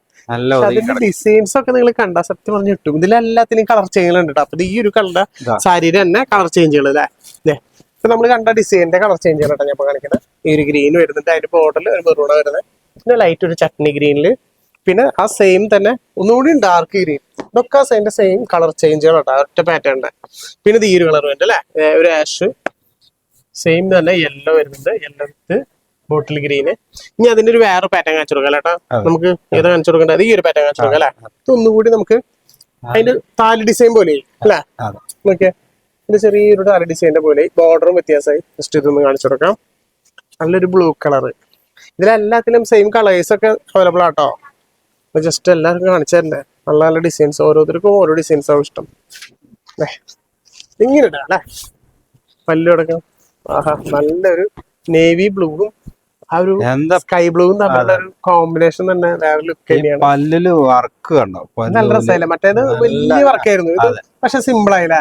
അതിന്റെ ഡിസൈൻസ് ഒക്കെ നിങ്ങൾ കണ്ടാൽ സത്യം പറഞ്ഞു കിട്ടും. ഇതിലെല്ലാത്തിനും കളർ ചേഞ്ചുകൾ ഉണ്ട് കേട്ടോ. അപ്പൊ ഈ ഒരു കളറുടെ സാരിയുടെ തന്നെ കളർ ചേഞ്ചുകൾ അല്ലേ. ഇപ്പൊ നമ്മൾ കണ്ട ഡിസൈനിന്റെ കളർ ചേഞ്ച് കേട്ടോ ഞാൻ കാണിക്കുന്നത്. ഈ ഒരു ഗ്രീൻ വരുന്നുണ്ട്, അതിന്റെ ബോർഡറിൽ ഒരു മെറൂണ വരുന്നത്, പിന്നെ ലൈറ്റ് ഒരു ചട്നി ഗ്രീനില്, പിന്നെ ആ സെയിം തന്നെ ഒന്നുകൂടി ഡാർക്ക് ഗ്രീൻ. ഇതൊക്കെ അതിന്റെ സെയിം കളർ ചേഞ്ചുകൾ കേട്ടോ, ഒറ്റ പാറ്റേണിന്റെ. പിന്നെ ഈ ഒരു കളർ വരുന്നുണ്ട് അല്ലെ, ഒരു ആഷ് സെയിം തന്നെ യെല്ലോ വരുന്നുണ്ട്, യെല്ലോ വിത്ത് ബോട്ടിൽ ഗ്രീന്. ഇനി അതിന്റെ ഒരു വേറെ പാറ്റേൺ കാണിച്ചു കൊടുക്കാം കേട്ടോ. നമുക്ക് ഏതാ കാണിച്ചു കൊടുക്കേണ്ടത്, ഈ ഒരു പാറ്റേൺ കാണിച്ചു കൊടുക്കാം അല്ലെ. ഇതൊന്നുകൂടി നമുക്ക് അതിന്റെ താലി ഡിസൈൻ പോലെ അല്ലെ, നോക്കിയാ ഇതിന്റെ ചെറിയൊരു താലി ഡിസൈനിന്റെ പോലെ ബോർഡറും വ്യത്യാസമായി. ജസ്റ്റ് ഇതൊന്ന് കാണിച്ചു കൊടുക്കാം. നല്ലൊരു ബ്ലൂ കളർ. ഇതിലെല്ലാത്തിലും സെയിം കളേഴ്സ് ഒക്കെ അവൈലബിൾ ആട്ടോ. ജസ്റ്റ് എല്ലാവർക്കും കാണിച്ചു തരണ്ടേ. നല്ല നല്ല ഡിസൈൻസ്, ഓരോരുത്തർക്കും ഓരോ ഡിസൈൻസ് ആവും ഇഷ്ടം. ഇങ്ങനെ ഇടാം അല്ലെ, പല്ലു അടക്കം. ആഹാ, നല്ലൊരു നേവി ബ്ലൂവും ആ ഒരു സ്കൈ ബ്ലൂവും തമ്മിലുള്ള ഒരു കോമ്പിനേഷൻ തന്നെ വേറെ ലുക്ക് തന്നെയാണ്. പല്ലില് വർക്ക് കണ്ടോ, നല്ല രസമായില്ല. മറ്റേത് വലിയ വർക്കായിരുന്നു, ഇത് പക്ഷെ സിമ്പിൾ ആയില്ല.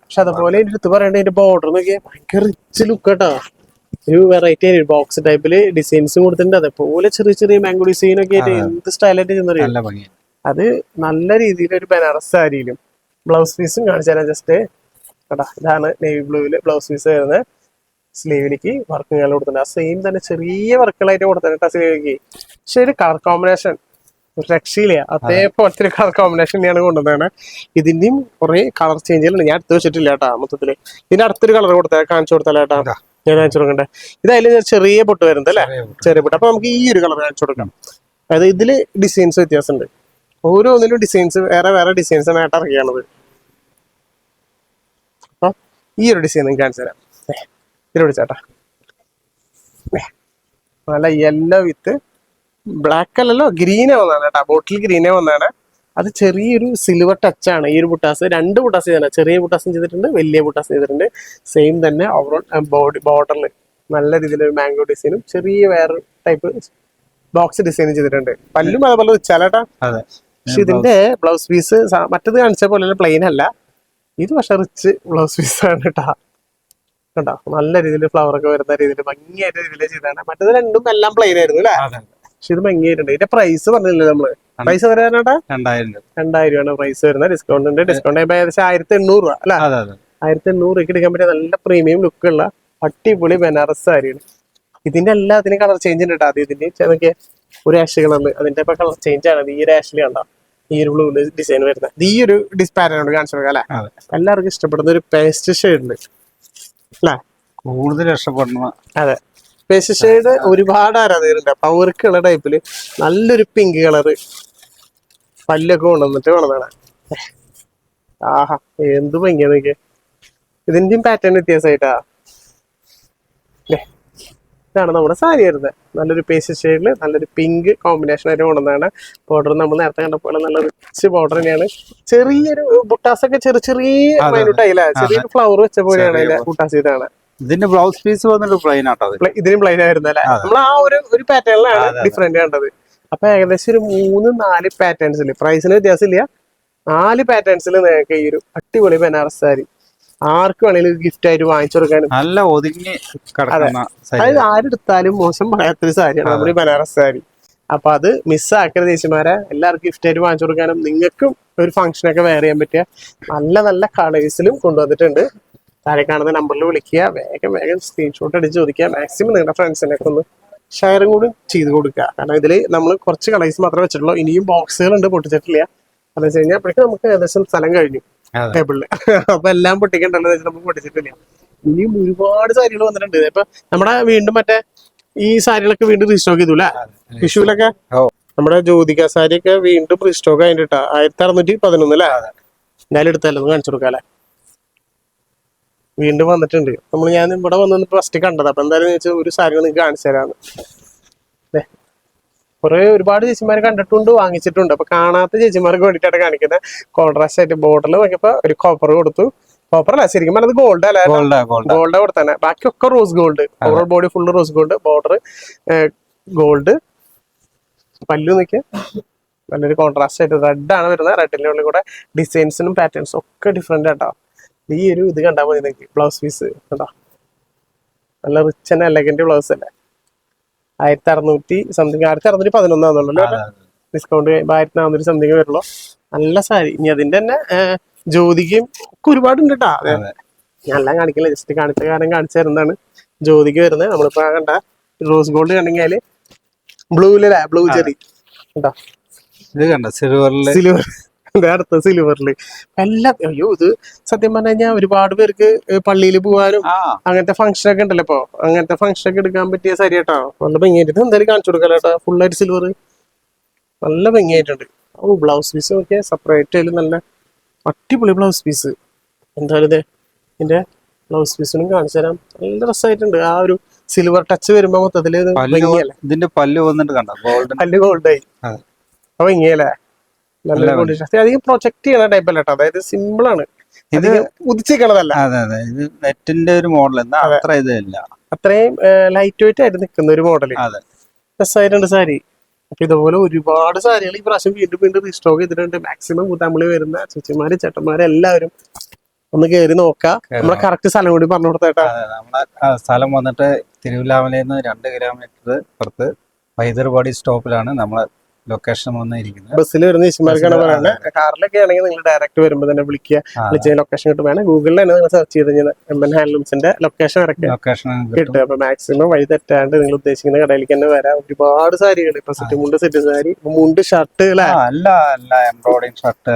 പക്ഷെ അതുപോലെ എടുത്ത് പറയേണ്ട ഇതിന്റെ ബോർഡർ നോക്കിയാൽ ഭയങ്കര റിച്ച് ലുക്ക് കേട്ടോ. ഒരു വെറൈറ്റി ആയിട്ട് ബോക്സ് ടൈപ്പില് ഡിസൈൻസും കൊടുത്തിട്ടുണ്ട്. അതേപോലെ ചെറിയ ചെറിയ മാംഗോ ഡിസൈൻ ഒക്കെ ആയിട്ട് എന്ത് സ്റ്റൈലായിട്ട് ചെയ്യുന്നറിയാം. അത് നല്ല രീതിയിൽ ഒരു ബനാറസ് സാരിയിലും ബ്ലൗസ് പീസും കാണിച്ചു തരാം ജസ്റ്റ് കേട്ടാ. ഇതാണ് നേവി ബ്ലൂവില് ബ്ലൗസ് പീസ് വരുന്നത്. സ്ലീവിലേക്ക് വർക്കും ഞാൻ കൊടുത്തിട്ടുണ്ട്. ആ സെയിം തന്നെ ചെറിയ വർക്കുകളായിട്ട് കൊടുത്തിട്ടുണ്ട് സ്ലീവിലേക്ക്. പക്ഷെ ഒരു കളർ കോമ്പിനേഷൻ രക്ഷയില്ല, അതേപോലത്തെ ഒരു കളർ കോമ്പിനേഷൻ തന്നെയാണ് കൊണ്ടുവന്നത്. ഇതിന്റെയും കുറെ കളർ ചേഞ്ചുകളുണ്ട്, ഞാൻ എടുത്ത് വെച്ചിട്ടില്ല കേട്ടാ. മൊത്തത്തില് ഇതിന്റെ അടുത്തൊരു കളർ കാണിച്ചു കൊടുത്താലേട്ടാ, ഞാൻ കാണിച്ചു കൊടുക്കണ്ടേ. ഇതായാലും ചെറിയ പൊട്ട് വരുന്നത് അല്ലേ, ചെറിയ പൊട്ട്. അപ്പൊ നമുക്ക് ഈ ഒരു കളർ കാണിച്ചു കൊടുക്കാം. അതായത് ഇതില് ഡിസൈൻസ് വ്യത്യാസമുണ്ട്, ഓരോന്നിലും ഡിസൈൻസ് വേറെ വേറെ ഡിസൈൻസ് ആണ് ആയിട്ട് ഇറങ്ങിയാണത്. അപ്പൊ ഈ ഒരു ഡിസൈൻ നിങ്ങൾക്ക് കാണിച്ചു തരാം. ഇതിൽ പിടിച്ചാട്ടാ, നല്ല യെല്ലോ വിത്ത് ബ്ലാക്ക് അല്ലല്ലോ, ഗ്രീനേ വന്നാണ് കേട്ടോ. ബോട്ടിൽ ഗ്രീനേ വന്നാണ്. അത് ചെറിയൊരു സിൽവർ ടച്ചാണ് ഈ ഒരു ബുട്ടാസ്. 2 ബുട്ടാസ് ചെയ്താണ്, ചെറിയ ബുട്ടാസും ചെയ്തിട്ടുണ്ട്, വലിയ ബുട്ടാസ് ചെയ്തിട്ടുണ്ട്. സെയിം തന്നെ ഓവറോൾ ബോർഡറിൽ നല്ല രീതിയിലൊരു മാംഗോ ഡിസൈനും ചെറിയ വേറെ ടൈപ്പ് ബോക്സ് ഡിസൈനും ചെയ്തിട്ടുണ്ട്. പല്ലും അതേപോലെ വെച്ചാലേട്ടാ. പക്ഷെ ഇതിന്റെ ബ്ലൗസ് പീസ് മറ്റത് കാണിച്ച പോലെ പ്ലെയിൻ അല്ല, ഇത് പക്ഷെ റിച്ച് ബ്ലൗസ് പീസാണ് കേട്ടാ. കേട്ടോ, നല്ല രീതിയിൽ ഫ്ലവർ ഒക്കെ വരുന്ന രീതിയിൽ ഭംഗിയായിട്ട് രീതിയിൽ ചെയ്താണ്. മറ്റത് രണ്ടും എല്ലാം പ്ലെയിൻ ആയിരുന്നു അല്ലേ, പക്ഷെ ഇത് ഭംഗിയായിട്ടുണ്ട്. ഇതിന്റെ പ്രൈസ് പറഞ്ഞില്ലേ നമ്മള്, പ്രൈസ് പറയാനാട്ടാ 2000 ആണ് പ്രൈസ് വരുന്നത്. ഡിസ്കൗണ്ട് ഉണ്ട്, ഡിസ്കൗണ്ട് ആയപ്പോ ഏകദേശം 1800 രൂപ അല്ലെ. 1800 രൂപയ്ക്ക് എടുക്കാൻ പറ്റിയ നല്ല പ്രീമിയം ലുക്കുള്ള അടിപൊളി ബനാറസ് സാരിയാണ്. ഇതിന്റെ എല്ലാത്തിനും കളർ ചേഞ്ച് ഉണ്ട് കേട്ടോ. ആദ്യം ഇതിന്റെ ചെറിയ ഒരു ആഷ് കളറിൽ അതിന്റെ ഇപ്പൊ കളർ ചേഞ്ച് ആണ്. ഈ ഒരു ആഷിൽ കണ്ടോ, ഈ ഒരു ബ്ലൂ ഡിസൈൻ വരുന്നത്. ഈ ഒരു പാറ്റേൺ കാണിച്ചു കൊടുക്കാം അല്ലെ. എല്ലാവർക്കും ഇഷ്ടപ്പെടുന്ന ഒരു പേസ്റ്റ് ഷെയ്ഡ് ഉണ്ട് അല്ലെ, കൂടുതൽ ഇഷ്ടപ്പെടുന്ന. അതെ, പേസ്റ്റ് ഷെയ്ഡ് ഒരുപാട് ആരാധകരുണ്ട്. അപ്പൊ അവർക്കുള്ള ടൈപ്പില് നല്ലൊരു പിങ്ക് കളറ് പല്ലൊക്കെ കൊണ്ടുവന്നിട്ട് വേണതാണ്. ആഹാ, എന്ത് ഭംഗിയാ നോക്കിയേ. ഇതിന്റെയും പാറ്റേൺ വ്യത്യാസമായിട്ടാ. ഇതാണ് നമ്മുടെ സാരി വരുന്നത്. നല്ലൊരു പേസ്റ്റ് ഷെയ്ഡിൽ നല്ലൊരു പിങ്ക് കോമ്പിനേഷൻ ആയിട്ട് കൊണ്ടുവന്നതാണ്. ബോർഡർ നമ്മൾ നേരത്തെ കണ്ട പോലെ നല്ല റിച്ച് ബോർഡർ തന്നെയാണ്. ചെറിയൊരു ബുട്ടാസൊക്കെ ചെറിയ മൈന്യൂട്ടായില്ല, ചെറിയൊരു ഫ്ലവർ വെച്ച പോലെയാണ് അതിന്റെ ബുട്ടാസ്. ഇതാണ് ഇതിന്റെ ബ്ലൗസ് പീസ് വന്നിട്ട് പ്ലെയിൻ ആട്ടോ. ഇതിനും പ്ലെയിൻ ആയിരുന്നു അല്ലെ. നമ്മൾ ആ ഒരു പാറ്റേണിലാണ് ഡിഫറെന്റ് കണ്ടത്. അപ്പൊ ഏകദേശം ഒരു 3-4 പാറ്റേൺസിൽ പ്രൈസിന് വ്യത്യാസമില്ല. 4 പാറ്റേൺസിൽ നിങ്ങൾക്ക് ഈ ഒരു അടിപൊളി ബനാറസ് സാരി ആർക്ക് വേണമെങ്കിലും ഗിഫ്റ്റ് ആയിട്ട് വാങ്ങിച്ചു കൊടുക്കാനും നല്ല ഒതുങ്ങി അതായത് ആരെടുത്താലും മോശം പറയാത്തൊരു സാരിയാണ് നമ്മുടെ ഈ ബനാറസ് സാരി. അപ്പൊ അത് മിസ്സാക്കരുത് ചേച്ചിമാരെ. എല്ലാവർക്കും ഗിഫ്റ്റ് ആയിട്ട് വാങ്ങിച്ചു കൊടുക്കാനും നിങ്ങൾക്കും ഒരു ഫംഗ്ഷനൊക്കെ വെയർ ചെയ്യാൻ പറ്റിയ നല്ല നല്ല കളേഴ്സിലും കൊണ്ടുവന്നിട്ടുണ്ട്. താഴെ കാണുന്ന നമ്പറിൽ വിളിക്കുക, വേഗം സ്ക്രീൻഷോട്ട് അടിച്ച് ചോദിക്കുക. മാക്സിമം നിങ്ങളുടെ ഫ്രണ്ട്സിനൊക്കെ ഒന്ന് ഷെയറും കൂടി ചെയ്ത് കൊടുക്കുക. കാരണം ഇതിൽ നമ്മൾ കുറച്ച് കളേഴ്സ് മാത്രമേ വെച്ചിട്ടുള്ളൂ. ഇനിയും ബോക്സുകളുണ്ട്, പൊട്ടിച്ചിട്ടില്ല. അതെന്ന് വെച്ച് കഴിഞ്ഞാൽ അപ്പോഴേക്കും നമുക്ക് ഏകദേശം സ്ഥലം കഴിഞ്ഞു ടേബിളില്. അപ്പൊ എല്ലാം പൊട്ടിക്കണ്ടല്ലോ വെച്ചാൽ നമുക്ക് പൊട്ടിച്ചിട്ടില്ല. ഇനിയും ഒരുപാട് സാരികൾ വന്നിട്ടുണ്ട്. ഇപ്പൊ നമ്മുടെ വീണ്ടും മറ്റേ ഈ സാരികളൊക്കെ വീണ്ടും റീസ്റ്റോക്ക് ചെയ്തു അല്ലെ. വിഷുവിലൊക്കെ നമ്മുടെ ജ്യോതിക സാരിയൊക്കെ വീണ്ടും റീസ്റ്റോക്ക് ആയിട്ടാ 1611 അല്ലെ. എന്തായാലും എടുത്തല്ലോ കാണിച്ചു കൊടുക്കാം അല്ലെ. വീണ്ടും വന്നിട്ടുണ്ട്. ഞാൻ ഇവിടെ വന്നു ഫസ്റ്റ് കണ്ടത്. അപ്പൊ എന്തായാലും ഒരു സാരി നിങ്ങൾക്ക് കാണിച്ചു തരാന്ന്. ഒരുപാട് ചേച്ചിമാരെ കണ്ടിട്ടുണ്ട്, വാങ്ങിച്ചിട്ടുണ്ട്. അപ്പൊ കാണാത്ത ചേച്ചിമാർക്ക് വേണ്ടിയിട്ടാണ് കാണിക്കുന്നത്. കോൺട്രാസ്റ്റ് ആയിട്ട് ബോർഡറിൽ നോക്കിയപ്പോ ഒരു കോപ്പർ കൊടുത്തു. കോപ്പർ അല്ല, ശരിക്കും പറഞ്ഞത് ഗോൾഡ് അല്ല, ഗോൾഡ് കൊടുത്തന്നെ. ബാക്കിയൊക്കെ rose gold. Overall body full rose gold, border gold, പല്ലു നോക്കിയ നല്ലൊരു കോൺട്രാസ്റ്റ് ആയിട്ട് റെഡ് ആണ് വരുന്നത്. റെഡിന്റെ ഉള്ളിൽ കൂടെ ഡിസൈൻസിനും പാറ്റേൺസും ഒക്കെ ഡിഫറെന്റ് ആട്ടോ. ഈ ഒരു ഇത് കണ്ടാൽ മതി നിങ്ങൾക്ക്. ബ്ലൗസ് പീസ് കണ്ടോ, നല്ല റിച്ച് ആൻഡ് എലഗന്റ് ബ്ലൗസ് അല്ലേ. 1600 സംതിങ്, 1611 ഡിസ്കൗണ്ട് 1400 സംതിങ് വരുള്ളൂ. നല്ല സാരി. ഇനി അതിന്റെ തന്നെ ജ്യോതികയും ഒക്കെ ഒരുപാടുണ്ട് കേട്ടാ. ഞാൻ എല്ലാം കാണിക്കില്ല, ജസ്റ്റ് കാണിച്ച കാരണം കാണിച്ചു തരുന്നതാണ്. ജ്യോതിക വരുന്നത് നമ്മളിപ്പോ കണ്ട റോസ് ഗോൾഡ് കണ്ടെങ്കിൽ ബ്ലൂലല്ലേ, ബ്ലൂ ചെറി കേട്ടോ. ഇത് കണ്ട സിൽവർ അടുത്ത സിൽവറില് എല്ലാം. അയ്യോ, ഇത് സത്യം പറഞ്ഞു കഴിഞ്ഞാൽ ഒരുപാട് പേർക്ക് പള്ളിയിൽ പോകാനും അങ്ങനത്തെ ഫംഗ്ഷൻ ഒക്കെ ഉണ്ടല്ലോ. ഇപ്പൊ അങ്ങനത്തെ ഫംഗ്ഷൻ ഒക്കെ എടുക്കാൻ പറ്റിയ സാരി കേട്ടോ. നല്ല ഭംഗിയായിട്ട് എന്തായാലും കാണിച്ചു കൊടുക്കാം കേട്ടോ. ഫുള്ളായിട്ട് സിൽവർ നല്ല ഭംഗിയായിട്ടുണ്ട്. ഓ, ബ്ലൗസ് പീസ് നോക്കിയാൽ സെപ്പറേറ്റ് ആയാലും നല്ല അടിപൊളി ബ്ലൗസ് പീസ്. എന്തായാലും ഇതിന്റെ ബ്ലൗസ് പീസിനും കാണിച്ചു തരാം. നല്ല രസമായിട്ടുണ്ട്. ആ ഒരു സിൽവർ ടച്ച് വരുമ്പോ മൊത്തത്തില് ഭംഗിയല്ലേ. ഇതിന്റെ പല്ല് വന്നിട്ട് കണ്ടോ, പല്ല് ഗോൾഡായി. അപ്പൊ ഭംഗിയല്ലേ, നല്ല കോൺട്രാസ്റ്റ്. അധികം പ്രൊജക്ട് ചെയ്യണ ടൈപ്പ് അല്ല കേട്ടോ. അതായത് സിമ്പിൾ ആണ്, ഇത് ഉദിച്ചിരിക്കണതല്ല. ഇത് നെറ്റിന്റെ ഒരു മോഡൽ അത്ര ഇതല്ല, അത്രയും ലൈറ്റ് വെയിറ്റ് ആയിട്ട് നിൽക്കുന്ന ഒരു മോഡല്. രസമായിട്ടുണ്ട് സാരി. അപ്പൊ ഇതുപോലെ ഒരുപാട് സാരികൾ ഈ പ്രാവശ്യം വീണ്ടും റീസ്റ്റോക്ക് ചെയ്തിട്ടുണ്ട്. മാക്സിമം കൂട്ടാമ്പളി വരുന്ന ചേച്ചിമാര് ചേട്ടന്മാര് എല്ലാവരും ഒന്ന് കയറി നോക്കാം. നമ്മളെ കറക്റ്റ് സ്ഥലം കൂടി പറഞ്ഞു കൊടുത്തേട്ടാ. നമ്മളെ സ്ഥലം വന്നിട്ട് തിരുവല്ലാമലയിൽ 2 കിലോമീറ്റർ പുറത്ത് വൈദർപാടി സ്റ്റോപ്പിലാണ് നമ്മളെ ലൊക്കേഷൻ വന്നിരിക്കുന്നത്. ബസ്സിൽ വരുന്ന ചേച്ചിമാർക്കാണ് പറയുന്നത്. കാറിലൊക്കെ ആണെങ്കിൽ നിങ്ങൾ ഡയറക്റ്റ് വരുമ്പോൾ തന്നെ വിളിക്കുക. ലൊക്കേഷൻ കിട്ടും. വേണം ഗൂഗിളിൽ തന്നെ നിങ്ങൾ സെർച്ച് ചെയ്ത് കഴിഞ്ഞാൽ എംഎൻ ഹാൻഡ്ലൂംസിന്റെ ലൊക്കേഷൻ കിട്ടും. അപ്പൊ മാക്സിമം വഴി തെറ്റാണ്ട് നിങ്ങൾ ഉദ്ദേശിക്കുന്ന കടയിലേക്ക് തന്നെ വരാം. ഒരുപാട് സാരികൾ ഇപ്പൊ സെറ്റ് സാരി, മുണ്ട്, ഷർട്ട്, എംബ്രോയിഡിംഗ് ഷർട്ട്,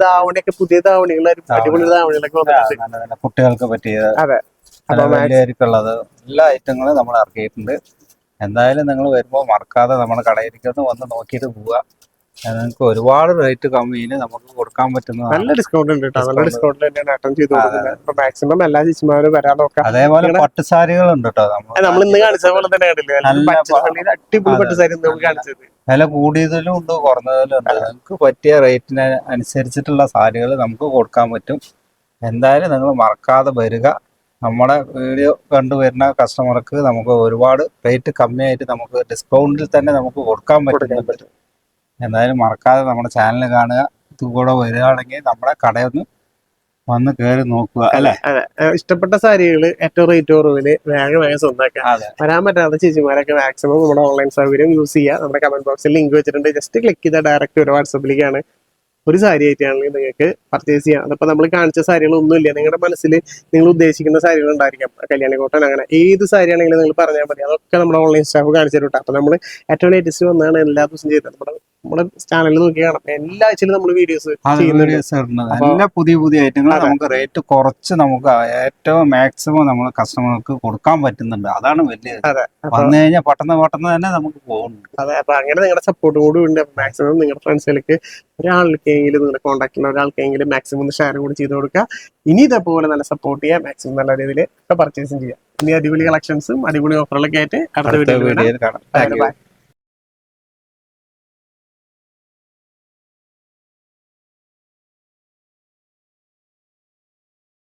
ധാവണിയൊക്കെ പുതിയ ധാവണികൾ, അടിപൊളി ധാവണികളൊക്കെ വന്നിട്ടുണ്ട്. കുട്ടികൾക്ക് പറ്റിയത്, വലിയവർക്കുള്ളത് എല്ലാ ഐറ്റങ്ങളും നമ്മൾ ഇറക്കിയിട്ടുണ്ട്. എന്തായാലും നിങ്ങൾ വരുമ്പോൾ മറക്കാതെ നമ്മുടെ കടയിലേക്ക് വന്ന് നോക്കിയിട്ട് പോവുക. നിങ്ങൾക്ക് ഒരുപാട് റേറ്റ് കമ്മിയിൽ നമുക്ക് കൊടുക്കാൻ പറ്റുന്ന നല്ല ഡിസ്കൗണ്ട് ഉണ്ട് കേട്ടോ. നല്ല ഡിസ്കൗണ്ട് തന്നെയാണ് അറ്റൻഡ് ചെയ്ത് കൊടുക്കുന്നത്. മാക്സിമം എല്ലാ ചേച്ചിമാരും വരാൻ നോക്കാം. അതേപോലെ പട്ടുസാരികളുണ്ട് കേട്ടോ. നമ്മൾ ഇന്ന് കാണിച്ച പോലെ തന്നെ കണ്ടില്ലേ, അടിപൊളി പട്ടുസാരി കാണിച്ചത്. വില കൂടിയതിലും ഉണ്ട്, കുറഞ്ഞതിലും ഉണ്ട്. നമുക്ക് പറ്റിയ റേറ്റിന് അനുസരിച്ചിട്ടുള്ള സാരികൾ നമുക്ക് കൊടുക്കാൻ പറ്റും. എന്തായാലും നിങ്ങൾ മറക്കാതെ വരിക. നമ്മുടെ വീഡിയോ കണ്ടുവരുന്ന കസ്റ്റമർക്ക് നമുക്ക് ഒരുപാട് റേറ്റ് കമ്മിയായിട്ട് നമുക്ക് ഡിസ്കൗണ്ടിൽ തന്നെ നമുക്ക് കൊടുക്കാൻ പറ്റും. എന്തായാലും മറക്കാതെ നമ്മുടെ ചാനൽ കാണുക. ഇതുകൂടെ വരികയാണെങ്കിൽ നമ്മുടെ കടയൊന്ന് വന്ന് കയറി നോക്കുക അല്ലെ. ഇഷ്ടപ്പെട്ട സാരികൾ ഏറ്റവും റേറ്റ് കുറവില് വേഗം സ്വന്തമാക്കാം. വരാൻ പറ്റാത്ത ചേച്ചിമാരൊക്കെ മാക്സിമം നമ്മുടെ ഓൺലൈൻ സൗകര്യം യൂസ് ചെയ്യുക. നമ്മുടെ കമന്റ് ബോക്സിൽ ലിങ്ക് വെച്ചിട്ടുണ്ട്. ജസ്റ്റ് ക്ലിക്ക് ചെയ്താൽ ഡയറക്റ്റ് ഒരു വാട്സപ്പിലേക്കാണ്. ഒരു സാരി ആയിട്ടാണെങ്കിൽ നിങ്ങൾക്ക് പർച്ചേസ് ചെയ്യാം. അതിപ്പോൾ നമ്മൾ കാണിച്ച സാരികളൊന്നും ഇല്ല. നിങ്ങളുടെ മനസ്സിൽ നിങ്ങൾ ഉദ്ദേശിക്കുന്ന സാരികൾ ഉണ്ടായിരിക്കാം. കല്യാണ കോട്ടൺ അങ്ങനെ ഏത് സാരി ആണെങ്കിലും നിങ്ങൾ പറഞ്ഞാൽ മതി. അതൊക്കെ നമ്മുടെ ഓൺലൈൻ സ്റ്റാഫ് കാണിച്ചു തരും. അപ്പൊ നമ്മൾ ഏറ്റവും ലേറ്റസ്റ്റ് വന്നാണ് എല്ലാ ദിവസവും ചെയ്തത്. നമ്മുടെ ചാനലിൽ നോക്കി കാണാം. എല്ലാ ആഴ്ചയിലും നമ്മൾ വീഡിയോസ് എല്ലാ പുതിയ ഐറ്റങ്ങൾ നമുക്ക് റേറ്റ് കുറച്ച് നമുക്ക് ഏറ്റവും മാക്സിമം നമ്മൾ കസ്റ്റമർക്ക് കൊടുക്കാൻ പറ്റുന്നുണ്ട്. അതാണ് വലിയ വന്നു കഴിഞ്ഞാൽ പെട്ടെന്ന് തന്നെ നമുക്ക് പോകുന്നുണ്ട്. അതെ, അപ്പൊ അങ്ങനെ നിങ്ങളുടെ സപ്പോർട്ട് കൂടി ഉണ്ട്. മാക്സിമം നിങ്ങളുടെ ഫ്രണ്ട്സിലേക്ക് ഒരാൾക്കെങ്കിലും നിങ്ങളുടെ കോൺടാക്ട് ചെയ്യുന്ന ഒരാൾക്കെങ്കിലും മാക്സിമം ഒന്ന് ഷെയർ കൂടി ചെയ്ത് കൊടുക്കുക. ഇനി ഇതേപോലെ നല്ല സപ്പോർട്ട് ചെയ്യുക. മാക്സിമം നല്ല രീതിയിൽ പർച്ചേസും ചെയ്യാം. ഇനി അടിപൊളി കളക്ഷൻസും അടിപൊളി ഓഫറുകളൊക്കെ ആയിട്ട് അടുത്ത അടുത്ത വീഡിയോ വീഡിയോയിൽ കാണാം. Thank you.